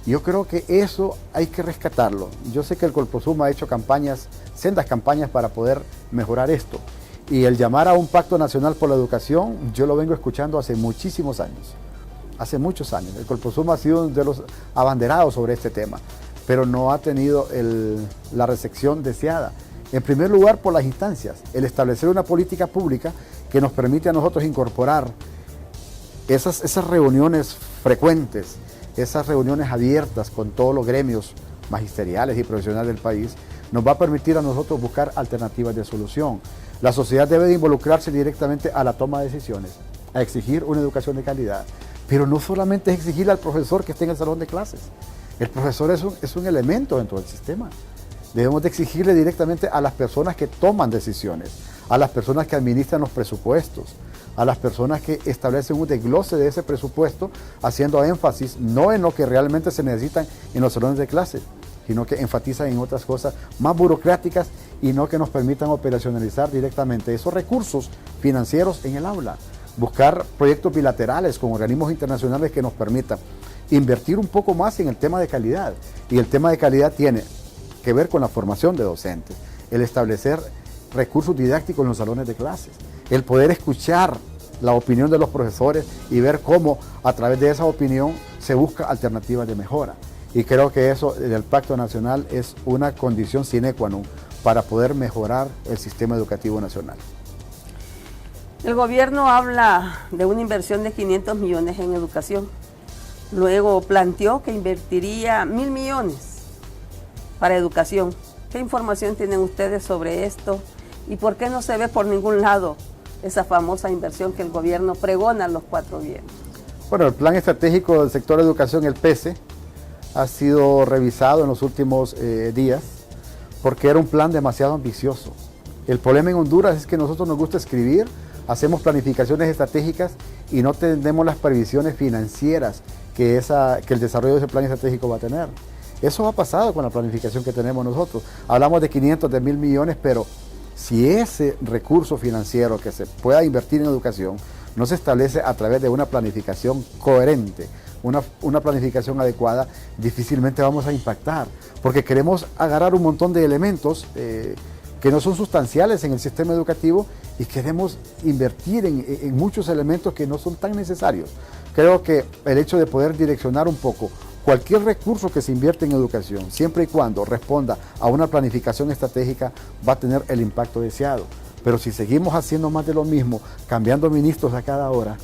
Yo creo que eso hay que rescatarlo. Yo sé que el Colprosuma ha hecho sendas campañas para poder mejorar esto. Y el llamar a un pacto nacional por la educación, yo lo vengo escuchando hace muchísimos años. Hace muchos años. El Colprosuma ha sido uno de los abanderados sobre este tema, pero no ha tenido la recepción deseada. En primer lugar, por las instancias. El establecer una política pública que nos permite a nosotros incorporar esas reuniones frecuentes, esas reuniones abiertas con todos los gremios magisteriales y profesionales del país, nos va a permitir a nosotros buscar alternativas de solución. La sociedad debe de involucrarse directamente a la toma de decisiones, a exigir una educación de calidad, pero no solamente es exigirle al profesor que esté en el salón de clases. El profesor es un elemento dentro del sistema. Debemos de exigirle directamente a las personas que toman decisiones, a las personas que administran los presupuestos, a las personas que establecen un desglose de ese presupuesto, haciendo énfasis no en lo que realmente se necesitan en los salones de clase, sino que enfatizan en otras cosas más burocráticas y no que nos permitan operacionalizar directamente esos recursos financieros en el aula. Buscar proyectos bilaterales con organismos internacionales que nos permitan invertir un poco más en el tema de calidad. Y el tema de calidad tiene que ver con la formación de docentes, el establecer recursos didácticos en los salones de clases, el poder escuchar la opinión de los profesores y ver cómo a través de esa opinión se busca alternativas de mejora. Y creo que eso del Pacto Nacional es una condición sine qua non para poder mejorar el sistema educativo nacional. El gobierno habla de una inversión de 500 millones en educación. Luego planteó que invertiría 1.000 millones para educación. ¿Qué información tienen ustedes sobre esto? ¿Y por qué no se ve por ningún lado esa famosa inversión que el gobierno pregona a los 4 gobiernos? Bueno, el plan estratégico del sector de educación, el PESE, ha sido revisado en los últimos días porque era un plan demasiado ambicioso. El problema en Honduras es que a nosotros nos gusta escribir, hacemos planificaciones estratégicas y no tenemos las previsiones financieras que el desarrollo de ese plan estratégico va a tener. Eso ha pasado con la planificación que tenemos nosotros. Hablamos de 500, de 1.000 millones, pero si ese recurso financiero que se pueda invertir en educación no se establece a través de una planificación coherente, una planificación adecuada, difícilmente vamos a impactar, porque queremos agarrar un montón de elementos que no son sustanciales en el sistema educativo y queremos invertir en muchos elementos que no son tan necesarios. Creo que el hecho de poder direccionar un poco cualquier recurso que se invierte en educación, siempre y cuando responda a una planificación estratégica, va a tener el impacto deseado. Pero si seguimos haciendo más de lo mismo, cambiando ministros a cada hora,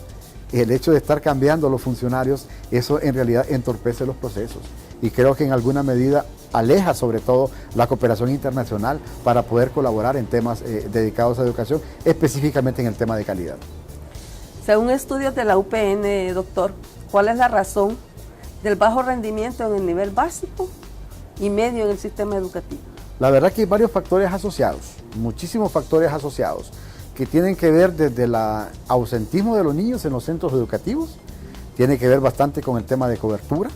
el hecho de estar cambiando los funcionarios, eso en realidad entorpece los procesos. Y creo que en alguna medida aleja sobre todo la cooperación internacional para poder colaborar en temas dedicados a educación, específicamente en el tema de calidad. Según estudios de la UPN, doctor, ¿cuál es la razón del bajo rendimiento en el nivel básico y medio en el sistema educativo? La verdad que hay varios factores asociados. muchísimos factores asociados que tienen que ver desde el ausentismo de los niños en los centros educativos, tiene que ver bastante con el tema de cobertura,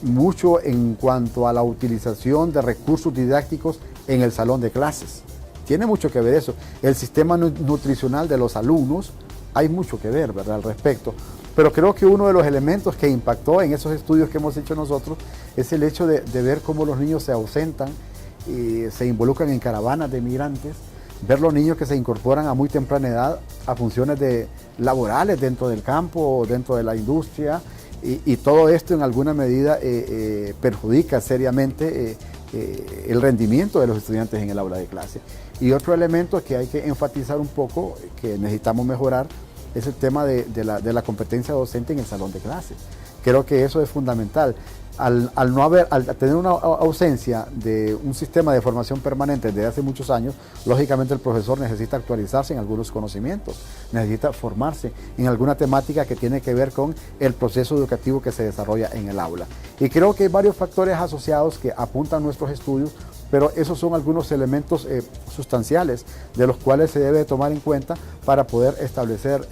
mucho en cuanto a la utilización de recursos didácticos en el salón de clases. Tiene mucho que ver eso. El sistema nutricional de los alumnos, hay mucho que ver, ¿verdad?, al respecto. Pero creo que uno de los elementos que impactó en esos estudios que hemos hecho nosotros es el hecho de ver cómo los niños se ausentan y se involucran en caravanas de migrantes, ver los niños que se incorporan a muy temprana edad a funciones laborales dentro del campo, dentro de la industria, y todo esto en alguna medida perjudica seriamente el rendimiento de los estudiantes en el aula de clase. Y otro elemento que hay que enfatizar un poco, que necesitamos mejorar, es el tema de la competencia docente en el salón de clase. Creo que eso es fundamental. Al tener una ausencia de un sistema de formación permanente desde hace muchos años, lógicamente el profesor necesita actualizarse en algunos conocimientos, necesita formarse en alguna temática que tiene que ver con el proceso educativo que se desarrolla en el aula. Y creo que hay varios factores asociados que apuntan nuestros estudios, pero esos son algunos elementos sustanciales de los cuales se debe tomar en cuenta para poder establecer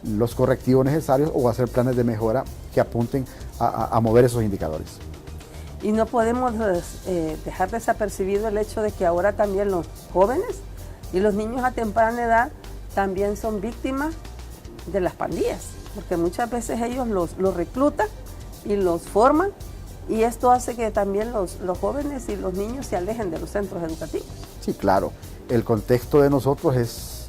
los correctivos necesarios o hacer planes de mejora que apunten a mover esos indicadores. Y no podemos dejar desapercibido el hecho de que ahora también los jóvenes y los niños a temprana edad también son víctimas de las pandillas, porque muchas veces ellos los reclutan y los forman, y esto hace que también los jóvenes y los niños se alejen de los centros educativos. Sí, claro. El contexto de nosotros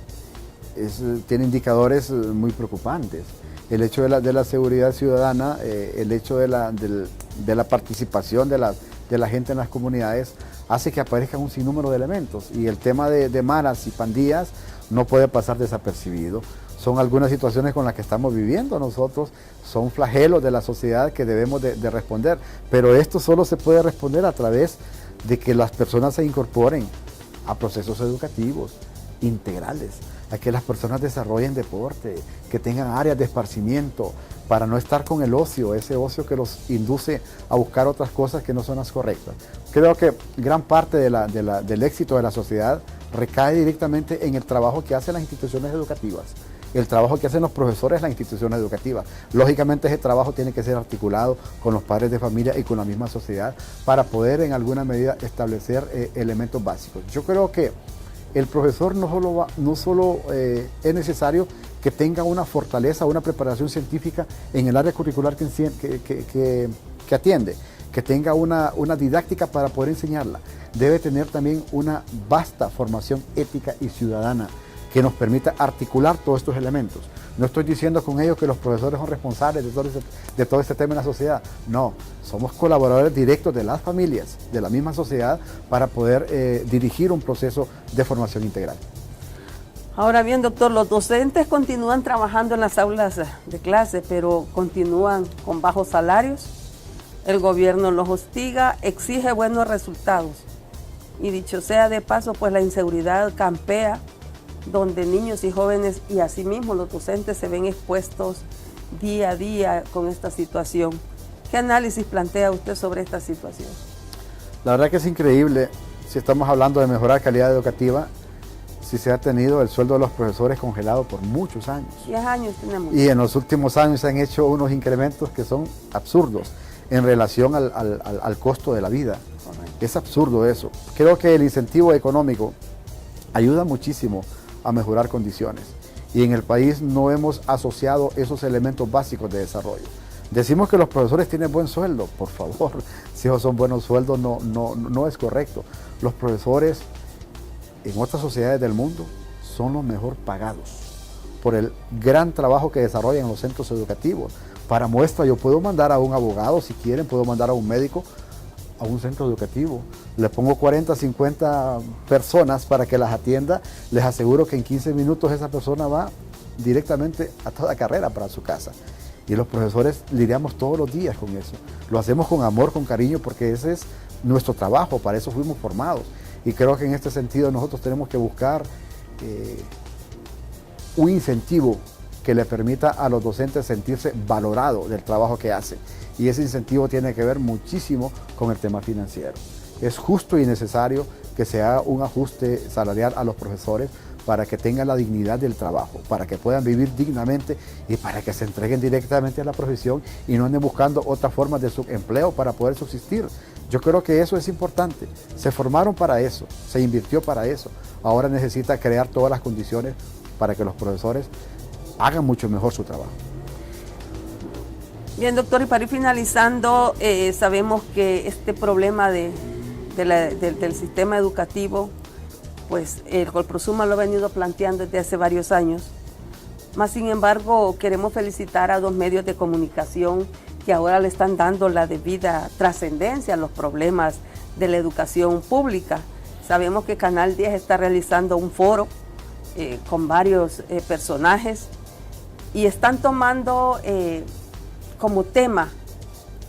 tiene indicadores muy preocupantes. El hecho de la seguridad ciudadana, el hecho de la participación de la gente en las comunidades hace que aparezcan un sinnúmero de elementos, y el tema de maras y pandillas no puede pasar desapercibido. Son algunas situaciones con las que estamos viviendo nosotros, son flagelos de la sociedad que debemos de responder, pero esto solo se puede responder a través de que las personas se incorporen a procesos educativos integrales, a que las personas desarrollen deporte, que tengan áreas de esparcimiento, para no estar con el ocio, ese ocio que los induce a buscar otras cosas que no son las correctas. Creo que gran parte del éxito de la sociedad recae directamente en el trabajo que hacen las instituciones educativas, el trabajo que hacen los profesores de las instituciones educativas. Lógicamente ese trabajo tiene que ser articulado con los padres de familia y con la misma sociedad para poder en alguna medida establecer elementos básicos. Yo creo que el profesor no solo es necesario que tenga una fortaleza, una preparación científica en el área curricular que atiende, que tenga una didáctica para poder enseñarla. Debe tener también una vasta formación ética y ciudadana que nos permita articular todos estos elementos. No estoy diciendo con ello que los profesores son responsables de todo este tema en la sociedad. No, somos colaboradores directos de las familias, de la misma sociedad, para poder dirigir un proceso de formación integral. Ahora bien, doctor, los docentes continúan trabajando en las aulas de clase, pero continúan con bajos salarios. El gobierno los hostiga, exige buenos resultados. Y dicho sea de paso, pues la inseguridad campea, donde niños y jóvenes y asimismo los docentes se ven expuestos día a día con esta situación. ¿Qué análisis plantea usted sobre esta situación? La verdad que es increíble, si estamos hablando de mejorar calidad educativa, si se ha tenido el sueldo de los profesores congelado por muchos años. 10 años tenemos. Y en los últimos años se han hecho unos incrementos que son absurdos en relación al costo de la vida. Es absurdo eso. Creo que el incentivo económico ayuda muchísimo a mejorar condiciones, y en el país no hemos asociado esos elementos básicos de desarrollo. Decimos que los profesores tienen buen sueldo, por favor, si esos son buenos sueldos no es correcto. Los profesores en otras sociedades del mundo son los mejor pagados por el gran trabajo que desarrollan en los centros educativos. Para muestra, yo puedo mandar a un abogado, si quieren, puedo mandar a un médico a un centro educativo. Le pongo 40, 50 personas para que las atienda, les aseguro que en 15 minutos esa persona va directamente a toda carrera para su casa. Y los profesores lidiamos todos los días con eso. Lo hacemos con amor, con cariño, porque ese es nuestro trabajo, para eso fuimos formados. Y creo que en este sentido nosotros tenemos que buscar un incentivo que le permita a los docentes sentirse valorados del trabajo que hacen. Y ese incentivo tiene que ver muchísimo con el tema financiero. Es justo y necesario que se haga un ajuste salarial a los profesores para que tengan la dignidad del trabajo, para que puedan vivir dignamente y para que se entreguen directamente a la profesión y no anden buscando otras formas de subempleo para poder subsistir. Yo creo que eso es importante. Se formaron para eso, se invirtió para eso. Ahora necesita crear todas las condiciones para que los profesores hagan mucho mejor su trabajo. Bien, doctor, y para ir finalizando, sabemos que este problema del sistema educativo, pues el Colprosuma lo ha venido planteando desde hace varios años. Más sin embargo, queremos felicitar a 2 medios de comunicación que ahora le están dando la debida trascendencia a los problemas de la educación pública. Sabemos que Canal 10 está realizando un foro con varios personajes y están tomando como tema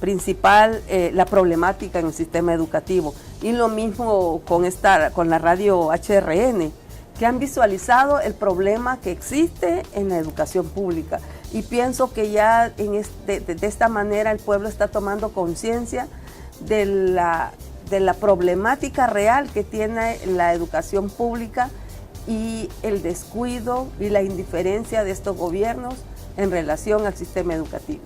principal la problemática en el sistema educativo. Y lo mismo con la radio HRN, que han visualizado el problema que existe en la educación pública. Y pienso que ya de esta manera el pueblo está tomando conciencia de la problemática real que tiene la educación pública y el descuido y la indiferencia de estos gobiernos en relación al sistema educativo.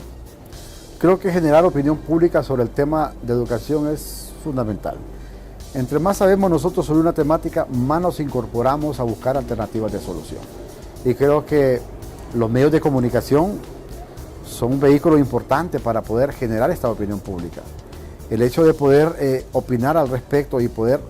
Creo que generar opinión pública sobre el tema de educación es fundamental. Entre más sabemos nosotros sobre una temática, más nos incorporamos a buscar alternativas de solución. Y creo que los medios de comunicación son un vehículo importante para poder generar esta opinión pública. El hecho de poder opinar al respecto y poder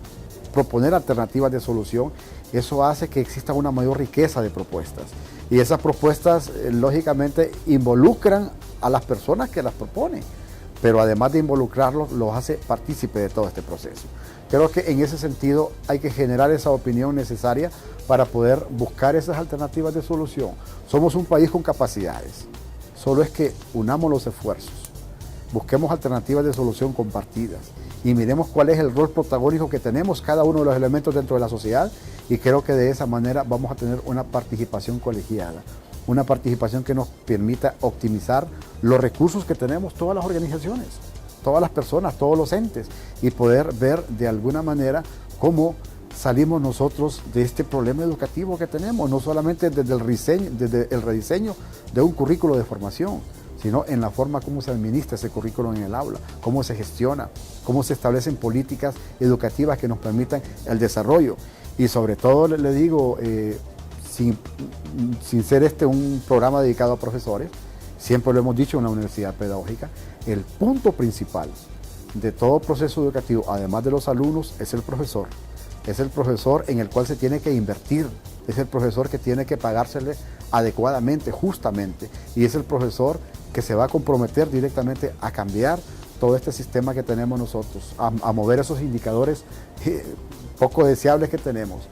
proponer alternativas de solución, eso hace que exista una mayor riqueza de propuestas. Y esas propuestas, lógicamente, involucran a las personas que las proponen, pero además de involucrarlos, los hace partícipe de todo este proceso. Creo que en ese sentido hay que generar esa opinión necesaria para poder buscar esas alternativas de solución. Somos un país con capacidades, solo es que unamos los esfuerzos, busquemos alternativas de solución compartidas y miremos cuál es el rol protagónico que tenemos cada uno de los elementos dentro de la sociedad, y creo que de esa manera vamos a tener una participación colegiada, una participación que nos permita optimizar los recursos que tenemos todas las organizaciones, todas las personas, todos los entes, y poder ver de alguna manera cómo salimos nosotros de este problema educativo que tenemos, no solamente desde el rediseño de un currículo de formación, sino en la forma como se administra ese currículo en el aula, cómo se gestiona, cómo se establecen políticas educativas que nos permitan el desarrollo. Y sobre todo le digo, sin ser este un programa dedicado a profesores, siempre lo hemos dicho en una universidad pedagógica, el punto principal de todo proceso educativo, además de los alumnos, es el profesor. Es el profesor en el cual se tiene que invertir, es el profesor que tiene que pagársele adecuadamente, justamente, y es el profesor que se va a comprometer directamente a cambiar todo este sistema que tenemos nosotros, a mover esos indicadores poco deseables que tenemos.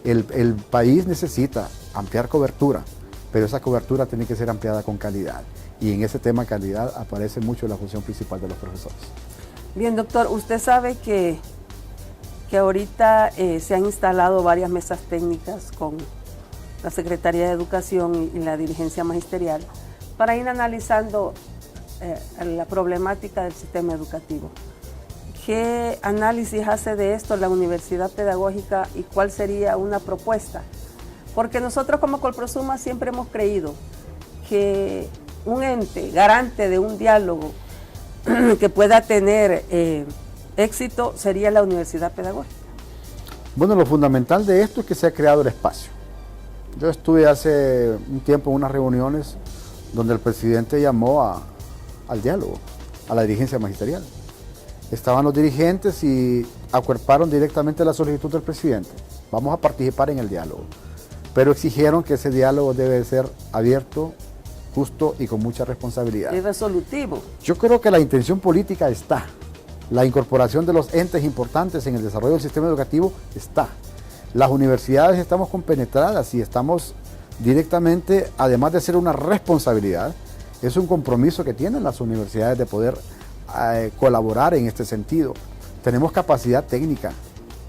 El país necesita ampliar cobertura, pero esa cobertura tiene que ser ampliada con calidad. Y en ese tema calidad aparece mucho la función principal de los profesores. Bien, doctor, usted sabe que ahorita se han instalado varias mesas técnicas con la Secretaría de Educación y la dirigencia magisterial para ir analizando la problemática del sistema educativo. ¿Qué análisis hace de esto la Universidad Pedagógica y cuál sería una propuesta? Porque nosotros como Colprosuma siempre hemos creído que un ente garante de un diálogo que pueda tener éxito sería la Universidad Pedagógica. Bueno, lo fundamental de esto es que se ha creado el espacio. Yo estuve hace un tiempo en unas reuniones donde el presidente llamó al diálogo, a la dirigencia magisterial. Estaban los dirigentes y acuerparon directamente la solicitud del presidente. Vamos a participar en el diálogo, pero exigieron que ese diálogo debe ser abierto, justo y con mucha responsabilidad. Y resolutivo. Yo creo que la intención política está. La incorporación de los entes importantes en el desarrollo del sistema educativo está. Las universidades estamos compenetradas y estamos directamente, además de ser una responsabilidad, es un compromiso que tienen las universidades de poder colaborar en este sentido. Tenemos capacidad técnica,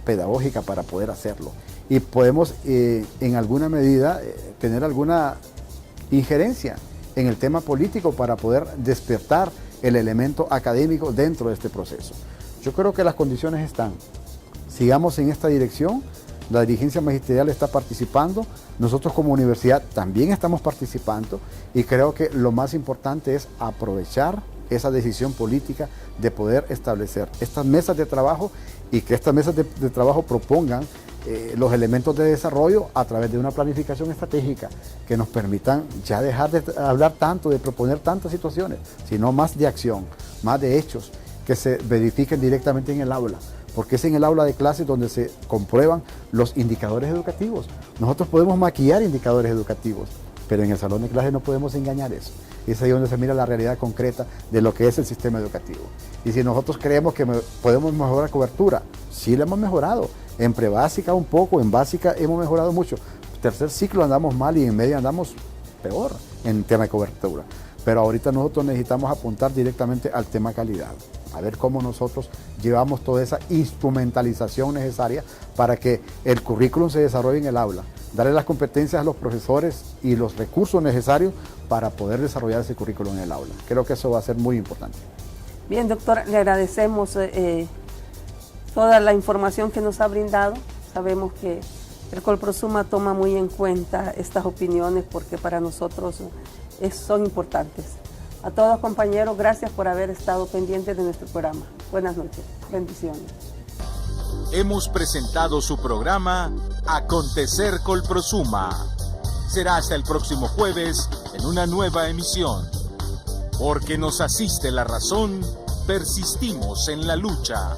pedagógica para poder hacerlo y podemos en alguna medida tener alguna injerencia en el tema político para poder despertar el elemento académico dentro de este proceso. Yo creo que las condiciones están. sigamos en esta dirección. La dirigencia magisterial está participando, nosotros como universidad también estamos participando y creo que lo más importante es aprovechar esa decisión política de poder establecer estas mesas de trabajo y que estas mesas de trabajo propongan los elementos de desarrollo a través de una planificación estratégica que nos permitan ya dejar de hablar tanto, de proponer tantas situaciones, sino más de acción, más de hechos que se verifiquen directamente en el aula, porque es en el aula de clases donde se comprueban los indicadores educativos. Nosotros podemos maquillar indicadores educativos, pero en el salón de clases no podemos engañar eso. Y es ahí donde se mira la realidad concreta de lo que es el sistema educativo. Y si nosotros creemos que podemos mejorar cobertura, sí la hemos mejorado. En prebásica un poco, en básica hemos mejorado mucho. Tercer ciclo andamos mal y en media andamos peor en tema de cobertura. Pero ahorita nosotros necesitamos apuntar directamente al tema calidad. A ver cómo nosotros llevamos toda esa instrumentalización necesaria para que el currículum se desarrolle en el aula. Darle las competencias a los profesores y los recursos necesarios para poder desarrollar ese currículum en el aula. Creo que eso va a ser muy importante. Bien, doctor, le agradecemos toda la información que nos ha brindado. Sabemos que el Colprosuma toma muy en cuenta estas opiniones porque para nosotros son importantes. A todos compañeros, gracias por haber estado pendientes de nuestro programa. Buenas noches, bendiciones. Hemos presentado su programa Acontecer Colprosuma. Será hasta el próximo jueves en una nueva emisión. Porque nos asiste la razón, persistimos en la lucha.